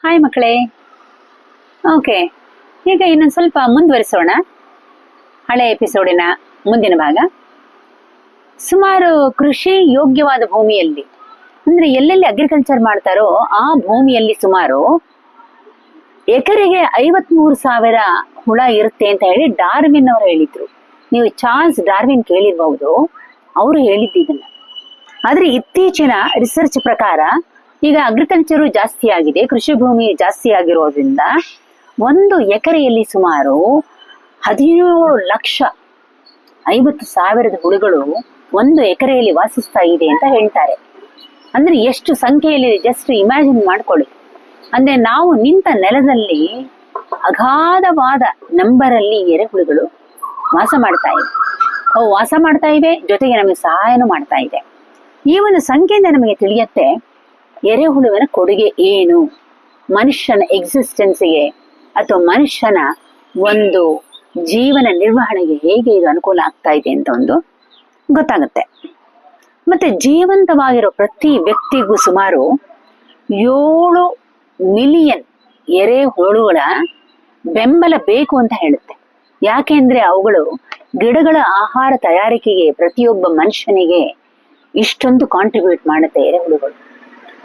Hi ಮಕ್ಕಳೇ. Okay, ಈಗ ಇನ್ನೊಂದು ಸ್ವಲ್ಪ ಮುಂದುವರಿಸೋಣ. ಹಳೆ ಎಪಿಸೋಡಿನ ಮುಂದಿನ ಭಾಗ. ಸುಮಾರು ಕೃಷಿ ಯೋಗ್ಯವಾದ ಭೂಮಿಯಲ್ಲಿ, ಅಂದ್ರೆ ಎಲ್ಲೆಲ್ಲಿ ಅಗ್ರಿಕಲ್ಚರ್ ಮಾಡ್ತಾರೋ ಆ ಭೂಮಿಯಲ್ಲಿ ಸುಮಾರು ಎಕರೆಗೆ 53,000 ಹುಳ ಇರುತ್ತೆ ಅಂತ ಹೇಳಿ ಡಾರ್ವಿನ್ ಅವರು ಹೇಳಿದ್ರು. ನೀವು ಚಾರ್ಲ್ಸ್ ಡಾರ್ವಿನ್ ಕೇಳಿರ್ಬಹುದು, ಅವರು ಹೇಳಿದ್ದು ಇದನ್ನ. ಆದ್ರೆ ಇತ್ತೀಚಿನ ರಿಸರ್ಚ್ ಪ್ರಕಾರ ಈಗ ಅಗ್ರಿಕಲ್ಚರು ಜಾಸ್ತಿ ಆಗಿದೆ, ಕೃಷಿ ಭೂಮಿ ಜಾಸ್ತಿ ಆಗಿರೋದ್ರಿಂದ 1 ಎಕರೆಯಲ್ಲಿ ಸುಮಾರು 17,50,000 ಹುಳುಗಳು 1 ಎಕರೆಯಲ್ಲಿ ವಾಸಿಸ್ತಾ ಇದೆ ಅಂತ ಹೇಳ್ತಾರೆ. ಅಂದ್ರೆ ಎಷ್ಟು ಸಂಖ್ಯೆಯಲ್ಲಿ, ಜಸ್ಟ್ ಇಮ್ಯಾಜಿನ್ ಮಾಡ್ಕೊಳ್ಳಿ. ಅಂದ್ರೆ ನಾವು ನಿಂತ ನೆಲದಲ್ಲಿ ಅಗಾಧವಾದ ನಂಬರಲ್ಲಿ ಎರೆಹುಳುಗಳು ವಾಸ ಮಾಡ್ತಾ ಇವೆ. ಅವು ವಾಸ ಮಾಡ್ತಾ ಇವೆ, ಜೊತೆಗೆ ನಮಗೆ ಸಹಾಯನೂ ಮಾಡ್ತಾ ಇದೆ. ಈ ಒಂದು ಸಂಖ್ಯೆಯಿಂದ ನಮಗೆ ತಿಳಿಯುತ್ತೆ ಎರೆಹುಳುವಿನ ಕೊಡುಗೆ ಏನು, ಮನುಷ್ಯನ ಎಕ್ಸಿಸ್ಟೆನ್ಸ್ಗೆ ಅಥವಾ ಮನುಷ್ಯನ ಒಂದು ಜೀವನ ನಿರ್ವಹಣೆಗೆ ಹೇಗೆ ಇದು ಅನುಕೂಲ ಆಗ್ತಾ ಇದೆ ಅಂತ ಒಂದು ಗೊತ್ತಾಗುತ್ತೆ. ಮತ್ತೆ ಜೀವಂತವಾಗಿರೋ ಪ್ರತಿ ವ್ಯಕ್ತಿಗೂ ಸುಮಾರು 7 ಮಿಲಿಯನ್ ಎರೆಹುಳುಗಳ ಬೆಂಬಲ ಬೇಕು ಅಂತ ಹೇಳುತ್ತೆ. ಯಾಕೆಂದ್ರೆ ಅವುಗಳು ಗಿಡಗಳ ಆಹಾರ ತಯಾರಿಕೆಗೆ ಪ್ರತಿಯೊಬ್ಬ ಮನುಷ್ಯನಿಗೆ ಇಷ್ಟೊಂದು ಕಾಂಟ್ರಿಬ್ಯೂಟ್ ಮಾಡುತ್ತೆ ಎರೆಹುಳುಗಳು.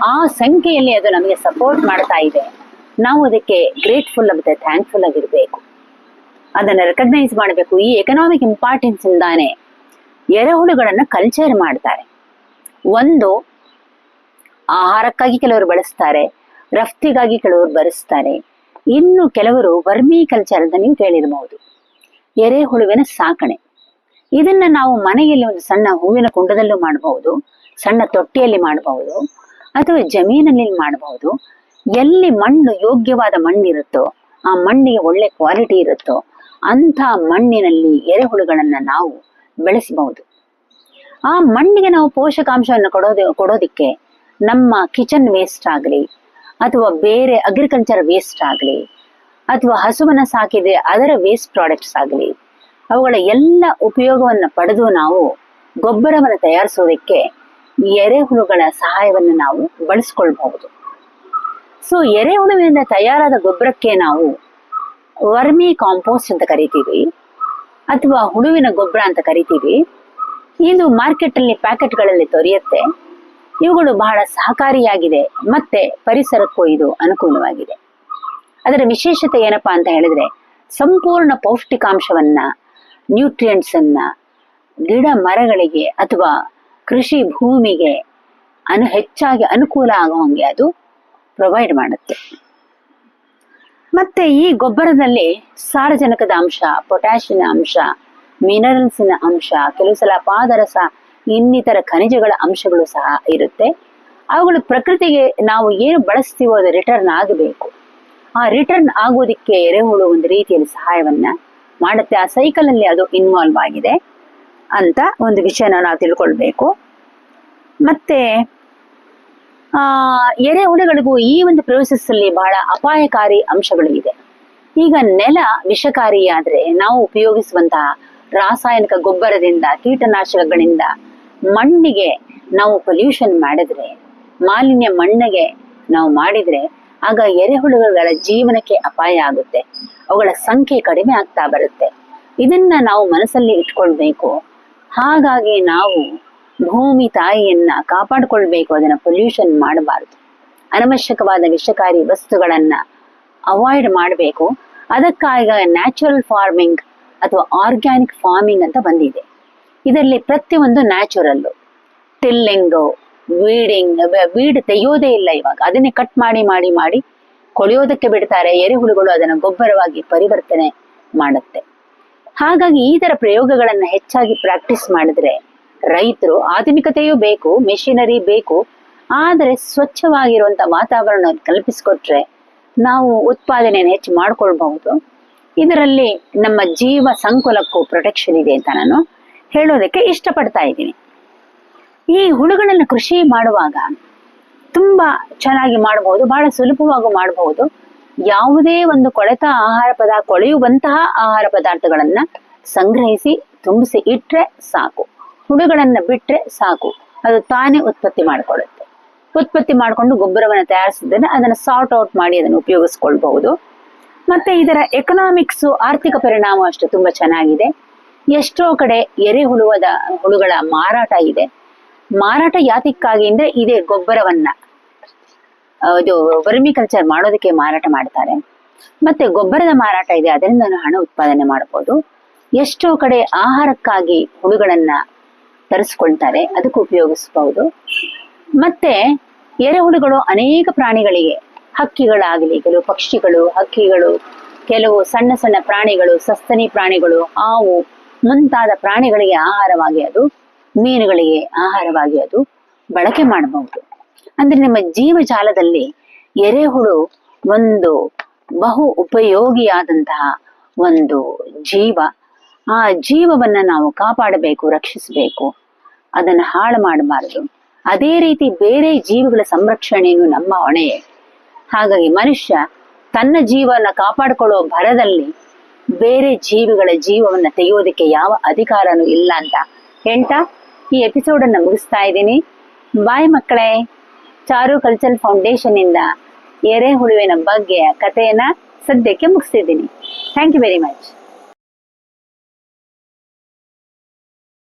ಆ ಸಂಖ್ಯೆಯಲ್ಲಿ ಅದು ನಮಗೆ ಸಪೋರ್ಟ್ ಮಾಡ್ತಾ ಇದೆ. ನಾವು ಅದಕ್ಕೆ ಗ್ರೇಟ್ಫುಲ್ ಮತ್ತೆ ಥ್ಯಾಂಕ್ಫುಲ್ ಆಗಿರ್ಬೇಕು, ಅದನ್ನ ರೆಕಗ್ನೈಸ್ ಮಾಡಬೇಕು. ಈ ಎಕನಾಮಿಕ್ ಇಂಪಾರ್ಟೆನ್ಸ್ ಇಂದಾನೆ ಎರೆಹುಳುಗಳನ್ನ ಕಲ್ಚರ್ ಮಾಡ್ತಾರೆ. ಒಂದು, ಆಹಾರಕ್ಕಾಗಿ ಕೆಲವರು ಬಳಸ್ತಾರೆ, ರಫ್ತಿಗಾಗಿ ಕೆಲವರು ಬಳಸ್ತಾರೆ, ಇನ್ನು ಕೆಲವರು ವರ್ಮಿ ಕಲ್ಚರ್ ಅಂತ ನೀವು ಕೇಳಿರಬಹುದು. ಎರೆಹುಳುವಿನ ಸಾಕಣೆ, ಇದನ್ನ ನಾವು ಮನೆಯಲ್ಲಿ ಒಂದು ಸಣ್ಣ ಹೂವಿನ ಕುಂಡದಲ್ಲೂ ಮಾಡಬಹುದು, ಸಣ್ಣ ತೊಟ್ಟಿಯಲ್ಲಿ ಮಾಡಬಹುದು, ಅಥವಾ ಜಮೀನಲ್ಲಿ ಮಾಡಬಹುದು. ಎಲ್ಲಿ ಮಣ್ಣು ಯೋಗ್ಯವಾದ ಮಣ್ಣಿರುತ್ತೋ, ಆ ಮಣ್ಣಿಗೆ ಒಳ್ಳೆ ಕ್ವಾಲಿಟಿ ಇರುತ್ತೋ ಅಂಥ ಮಣ್ಣಿನಲ್ಲಿ ಎರೆಹುಳುಗಳನ್ನ ನಾವು ಬೆಳೆಸಬಹುದು. ಆ ಮಣ್ಣಿಗೆ ನಾವು ಪೋಷಕಾಂಶವನ್ನು ಕೊಡೋದಿಕ್ಕೆ ನಮ್ಮ ಕಿಚನ್ ವೇಸ್ಟ್ ಆಗಲಿ, ಅಥವಾ ಬೇರೆ ಅಗ್ರಿಕಲ್ಚರ್ ವೇಸ್ಟ್ ಆಗಲಿ, ಅಥವಾ ಹಸುವನ್ನ ಸಾಕಿದ್ರೆ ಅದರ ವೇಸ್ಟ್ ಪ್ರಾಡಕ್ಟ್ಸ್ ಆಗಲಿ, ಅವುಗಳ ಎಲ್ಲ ಉಪಯೋಗವನ್ನು ಪಡೆದು ನಾವು ಗೊಬ್ಬರವನ್ನು ತಯಾರಿಸೋದಕ್ಕೆ ಎರೆಹುಳುಗಳ ಸಹಾಯವನ್ನು ನಾವು ಬಳಸ್ಕೊಳ್ಬಹುದು. ಸೊ ಎರೆಹುಳುವಿನಿಂದ ತಯಾರಾದ ಗೊಬ್ಬರಕ್ಕೆ ನಾವು ವರ್ಮಿ ಕಾಂಪೋಸ್ಟ್ ಅಂತ ಕರಿತೀವಿ, ಅಥವಾ ಹುಳುವಿನ ಗೊಬ್ಬರ ಅಂತ ಕರಿತೀವಿ. ಇದು ಮಾರ್ಕೆಟ್ ಅಲ್ಲಿ ಪ್ಯಾಕೆಟ್ಗಳಲ್ಲಿ ದೊರೆಯುತ್ತೆ. ಇವುಗಳು ಬಹಳ ಸಹಕಾರಿಯಾಗಿದೆ, ಮತ್ತೆ ಪರಿಸರಕ್ಕೂ ಇದು ಅನುಕೂಲವಾಗಿದೆ. ಅದರ ವಿಶೇಷತೆ ಏನಪ್ಪಾ ಅಂತ ಹೇಳಿದ್ರೆ, ಸಂಪೂರ್ಣ ಪೌಷ್ಟಿಕಾಂಶವನ್ನ, ನ್ಯೂಟ್ರಿಯೆಂಟ್ಸ್ ಅನ್ನ ಗಿಡ ಮರಗಳಿಗೆ ಅಥವಾ ಕೃಷಿ ಭೂಮಿಗೆ ಹೆಚ್ಚಾಗಿ ಅನುಕೂಲ ಆಗುವಂಗೆ ಅದು ಪ್ರೊವೈಡ್ ಮಾಡುತ್ತೆ. ಮತ್ತೆ ಈ ಗೊಬ್ಬರದಲ್ಲಿ ಸಾರಜನಕದ ಅಂಶ, ಪೊಟ್ಯಾಷಿಯಂ ಅಂಶ, ಮಿನರಲ್ಸಿನ ಅಂಶ, ಕೆಲವು ಸಲ ಪಾದರಸ, ಇನ್ನಿತರ ಖನಿಜಗಳ ಅಂಶಗಳು ಸಹ ಇರುತ್ತೆ. ಅವುಗಳು ಪ್ರಕೃತಿಗೆ ನಾವು ಏನು ಬಳಸ್ತೀವೋ ಅದು ರಿಟರ್ನ್ ಆಗಬೇಕು. ಆ ರಿಟರ್ನ್ ಆಗೋದಿಕ್ಕೆ ಎರೆಹುಳು ಒಂದು ರೀತಿಯಲ್ಲಿ ಸಹಾಯವನ್ನ ಮಾಡುತ್ತೆ. ಆ ಸೈಕಲ್ ಅಲ್ಲಿ ಅದು ಇನ್ವಾಲ್ವ್ ಆಗಿದೆ ಅಂತ ಒಂದು ವಿಷಯನ ನಾವು ತಿಳ್ಕೊಳ್ಬೇಕು. ಮತ್ತೆ ಎರೆಹುಳುಗಳಿಗೂ ಈ ಒಂದು ಪ್ರೋಸೆಸ್ ಅಲ್ಲಿ ಬಹಳ ಅಪಾಯಕಾರಿ ಅಂಶಗಳು ಇದೆ. ಈಗ ನೆಲ ವಿಷಕಾರಿಯಾದ್ರೆ ನಾವು ಉಪಯೋಗಿಸುವಂತಹ ರಾಸಾಯನಿಕ ಗೊಬ್ಬರದಿಂದ, ಕೀಟನಾಶಕಗಳಿಂದ ಮಣ್ಣಿಗೆ ನಾವು ಪೊಲ್ಯೂಷನ್ ಮಾಡಿದ್ರೆ, ಮಾಲಿನ್ಯ ಮಣ್ಣಿಗೆ ನಾವು ಮಾಡಿದ್ರೆ, ಆಗ ಎರೆಹುಳುಗಳ ಜೀವನಕ್ಕೆ ಅಪಾಯ ಆಗುತ್ತೆ, ಅವುಗಳ ಸಂಖ್ಯೆ ಕಡಿಮೆ ಆಗ್ತಾ ಬರುತ್ತೆ. ಇದನ್ನ ನಾವು ಮನಸ್ಸಲ್ಲಿ ಇಟ್ಕೊಳ್ಬೇಕು. ಹಾಗಾಗಿ ನಾವು ಭೂಮಿ ತಾಯಿಯನ್ನ ಕಾಪಾಡ್ಕೊಳ್ಬೇಕು, ಅದನ್ನ ಪೊಲ್ಯೂಷನ್ ಮಾಡಬಾರದು. ಅನವಶ್ಯಕವಾದ ವಿಷಕಾರಿ ವಸ್ತುಗಳನ್ನ ಅವಾಯ್ಡ್ ಮಾಡಬೇಕು. ಅದಕ್ಕಾಗಿ ನ್ಯಾಚುರಲ್ ಫಾರ್ಮಿಂಗ್ ಅಥವಾ ಆರ್ಗ್ಯಾನಿಕ್ ಫಾರ್ಮಿಂಗ್ ಅಂತ ಬಂದಿದೆ. ಇದರಲ್ಲಿ ಪ್ರತಿಯೊಂದು ನ್ಯಾಚುರಲ್ಲು, ಟಿಲ್ಲಿಂಗು, ವೀಡ್ ತೆಗೆಯೋದೇ ಇಲ್ಲ. ಇವಾಗ ಅದನ್ನೇ ಕಟ್ ಮಾಡಿ ಮಾಡಿ ಮಾಡಿ ಕೊಳೆಯೋದಕ್ಕೆ ಬಿಡ್ತಾರೆ. ಎರೆಹುಳುಗಳು ಅದನ್ನು ಗೊಬ್ಬರವಾಗಿ ಪರಿವರ್ತನೆ ಮಾಡುತ್ತೆ. ಹಾಗಾಗಿ ಈ ತರ ಪ್ರಯೋಗಗಳನ್ನ ಹೆಚ್ಚಾಗಿ ಪ್ರಾಕ್ಟೀಸ್ ಮಾಡಿದ್ರೆ ರೈತರು, ಆಧುನಿಕತೆಯೂ ಬೇಕು, ಮೆಷಿನರಿ ಬೇಕು, ಆದರೆ ಸ್ವಚ್ಛವಾಗಿರುವಂತ ವಾತಾವರಣ ಕಲ್ಪಿಸಿಕೊಟ್ರೆ ನಾವು ಉತ್ಪಾದನೆಯನ್ನು ಹೆಚ್ಚು ಮಾಡ್ಕೊಳ್ಬಹುದು. ಇದರಲ್ಲಿ ನಮ್ಮ ಜೀವ ಸಂಕುಲಕ್ಕೂ ಪ್ರೊಟೆಕ್ಷನ್ ಇದೆ ಅಂತ ನಾನು ಹೇಳೋದಕ್ಕೆ ಇಷ್ಟಪಡ್ತಾ ಇದ್ದೀನಿ. ಈ ಹುಳುಗಳನ್ನು ಕೃಷಿ ಮಾಡುವಾಗ ತುಂಬಾ ಚೆನ್ನಾಗಿ ಮಾಡಬಹುದು, ಬಹಳ ಸುಲಭವಾಗಿ ಮಾಡಬಹುದು. ಯಾವುದೇ ಒಂದು ಕೊಳೆಯುವಂತಹ ಆಹಾರ ಪದಾರ್ಥಗಳನ್ನ ಸಂಗ್ರಹಿಸಿ ತುಂಬಿಸಿ ಇಟ್ರೆ ಸಾಕು, ಹುಳುಗಳನ್ನ ಬಿಟ್ರೆ ಸಾಕು, ಅದು ತಾನೇ ಉತ್ಪತ್ತಿ ಮಾಡಿಕೊಳ್ಳುತ್ತೆ. ಉತ್ಪತ್ತಿ ಮಾಡಿಕೊಂಡು ಗೊಬ್ಬರವನ್ನು ತಯಾರಿಸಿದ್ರೆ ಅದನ್ನು ಸಾರ್ಟ್ ಔಟ್ ಮಾಡಿ ಅದನ್ನು ಉಪಯೋಗಿಸ್ಕೊಳ್ಬಹುದು. ಮತ್ತೆ ಇದರ ಎಕನಾಮಿಕ್ಸ್ ಆರ್ಥಿಕ ಪರಿಣಾಮ ಅಷ್ಟು ತುಂಬಾ ಚೆನ್ನಾಗಿದೆ. ಎಷ್ಟೋ ಕಡೆ ಹುಳುಗಳ ಮಾರಾಟ ಇದೆ. ಮಾರಾಟ ಯಾತಕ್ಕಾಗಿ ಅಂದ್ರೆ ಇದೇ ಗೊಬ್ಬರವನ್ನ ಇದು ವರ್ಮಿಕಲ್ಚರ್ ಮಾಡೋದಕ್ಕೆ ಮಾರಾಟ ಮಾಡ್ತಾರೆ. ಮತ್ತೆ ಗೊಬ್ಬರದ ಮಾರಾಟ ಇದೆ, ಅದರಿಂದ ಹಣ ಉತ್ಪಾದನೆ ಮಾಡಬಹುದು. ಎಷ್ಟೋ ಕಡೆ ಆಹಾರಕ್ಕಾಗಿ ಹುಳುಗಳನ್ನ ತರಿಸ್ಕೊಳ್ತಾರೆ, ಅದಕ್ಕೆ ಉಪಯೋಗಿಸಬಹುದು. ಮತ್ತೆ ಎರೆಹುಳುಗಳು ಅನೇಕ ಪ್ರಾಣಿಗಳಿಗೆ, ಹಕ್ಕಿಗಳಾಗಲಿ, ಕೆಲವು ಪಕ್ಷಿಗಳು, ಹಕ್ಕಿಗಳು, ಕೆಲವು ಸಣ್ಣ ಸಣ್ಣ ಪ್ರಾಣಿಗಳು, ಸಸ್ತನಿ ಪ್ರಾಣಿಗಳು, ಹಾವು ಮುಂತಾದ ಪ್ರಾಣಿಗಳಿಗೆ ಆಹಾರವಾಗಿ ಅದು, ಮೀನುಗಳಿಗೆ ಆಹಾರವಾಗಿ ಅದು ಬಳಕೆ ಮಾಡಬಹುದು. ಅಂದ್ರೆ ನಿಮ್ಮ ಜೀವಜಾಲದಲ್ಲಿ ಎರೆಹುಳು ಒಂದು ಬಹು ಉಪಯೋಗಿಯಾದಂತಹ ಒಂದು ಜೀವ. ಆ ಜೀವವನ್ನ ನಾವು ಕಾಪಾಡಬೇಕು, ರಕ್ಷಿಸಬೇಕು, ಅದನ್ನ ಹಾಳು ಮಾಡಬಾರದು. ಅದೇ ರೀತಿ ಬೇರೆ ಜೀವಿಗಳ ಸಂರಕ್ಷಣೆಯನ್ನು ನಮ್ಮ ಹೊಣೆಯೇ. ಹಾಗಾಗಿ ಮನುಷ್ಯ ತನ್ನ ಜೀವನ ಕಾಪಾಡಿಕೊಳ್ಳುವ ಭರದಲ್ಲಿ ಬೇರೆ ಜೀವಿಗಳ ಜೀವವನ್ನ ತೆಗೆಯೋದಕ್ಕೆ ಯಾವ ಅಧಿಕಾರನೂ ಇಲ್ಲ ಅಂತ ಹೇಳ್ತಾ ಈ ಎಪಿಸೋಡ್ ಅನ್ನ ಮುಗಿಸ್ತಾ ಇದ್ದೀನಿ. ಬಾಯ್ ಮಕ್ಕಳೇ. ಚಾರು ಕಲ್ಚರಲ್ ಫೌಂಡೇಶನ್ ಇಂದ ಎರೆಹುಳುವಿನ ಬಗ್ಗೆ ಕಥೆಯನ್ನ ಸದ್ಯಕ್ಕೆ ಮುಗಿಸ್ತಿದ್ದೀನಿ. Thank you very much.